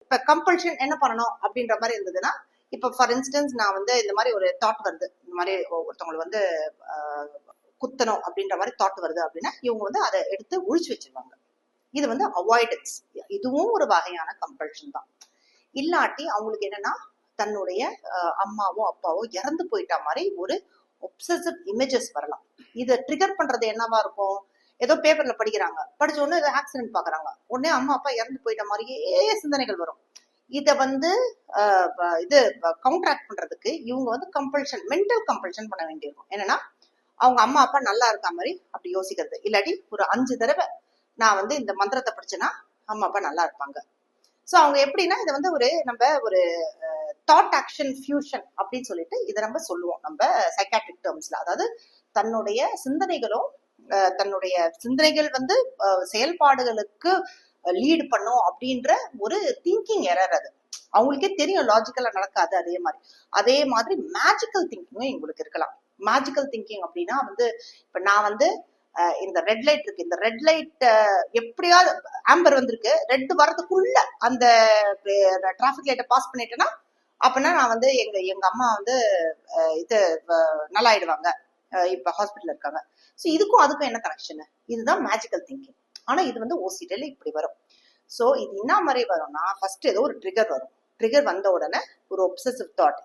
இப்ப கம்பல்ஷன் என்ன பண்ணணும் அப்படின்ற மாதிரி இருந்ததுன்னா, இப்ப ஃபார் இன்ஸ்டன்ஸ் நான் வந்து இந்த மாதிரி ஒரு தாட் வருது, இந்த மாதிரி ஒருத்தவங்களை வந்து குத்தணும் அப்படின்ற மாதிரி தாட் வருது அப்படின்னா இவங்க வந்து அதை எடுத்து ஒழிச்சு வச்சிருவாங்க. இது வந்து அவாய்டன்ஸ். இதுவும் ஒரு வகையான கம்பல்ஷன் தான். இல்லாட்டி அவங்களுக்கு என்னன்னா தன்னுடைய அம்மாவோ அப்பாவோ இறந்து போயிட்டா மாதிரி ஒரு ஒப்சசிவ் இமேஜஸ் வரலாம். இதை ட்ரிகர் பண்றது என்னவா இருக்கும்? ஏதோ பேப்பர்ல படிக்கிறாங்க, படிச்ச உடனே ஏதோ ஆக்சிடென்ட் பாக்குறாங்க, உடனே அம்மா அப்பா இறந்து போயிட்ட மாதிரியே சிந்தனைகள் வரும். இத வந்து இது கவுண்டராக்ட் பண்றதுக்கு இவங்க வந்து கம்பல்ஷன், மென்டல் கம்பல்ஷன் பண்ண வேண்டியிருக்கும். என்னன்னா அவங்க அம்மா அப்பா நல்லா இருக்கா மாதிரி அப்படி யோசிக்கிறது. இல்லாட்டி ஒரு 5 தடவை நான் வந்து இந்த மந்திரத்தை படிச்சேன்னா அம்மா அப்பா நல்லா இருப்பாங்க. ஸோ அவங்க எப்படின்னா இதை வந்து நம்ம ஒரு தாட் ஆக்ஷன் ஃபியூஷன் அப்படின்னு சொல்லிட்டு இதை நம்ம சொல்லுவோம் நம்ம சைக்காட்ரிக் டேர்ம்ஸ்ல. அதாவது தன்னுடைய சிந்தனைகளும் தன்னுடைய சிந்தனைகள் வந்து செயல்பாடுகளுக்கு லீடு பண்ணும் அப்படின்ற ஒரு திங்கிங் எரர். அது அவங்களுக்கே தெரியும் லாஜிக்கலா நடக்காது. அதே மாதிரி மேஜிக்கல் திங்கிங்கும் எங்களுக்கு இருக்கலாம். மேஜிக்கல் திங்கிங் அப்படின்னா வந்து இப்ப நான் வந்து இந்த ரெட் லைட் இருக்கு, இந்த ரெட் லைட் எப்படியாவது ஆம்பர் வந்திருக்கு, ரெட் வரதுக்குள்ள அந்த டிராபிக் லைட்டை பாஸ் பண்ணிட்டேன்னா அப்படின்னா நான் வந்து எங்க அம்மா வந்து இது நல்லாயிடுவாங்க, இப்ப ஹாஸ்பிட்டல் இருக்காங்க. ஸோ இதுக்கும் அதுக்கும் என்ன கனெக்ஷன்? இதுதான் மேஜிக்கல் திங்கிங். ஆனா இது வந்து ஓசிடில இப்படி வரும். ஸோ இது என்ன மாதிரி வரும்னா, ஃபர்ஸ்ட் ஏதோ ஒரு ட்ரிகர் வரும். ட்ரிகர் வந்த உடனே ஒரு ஒப்சசிவ் தாட்,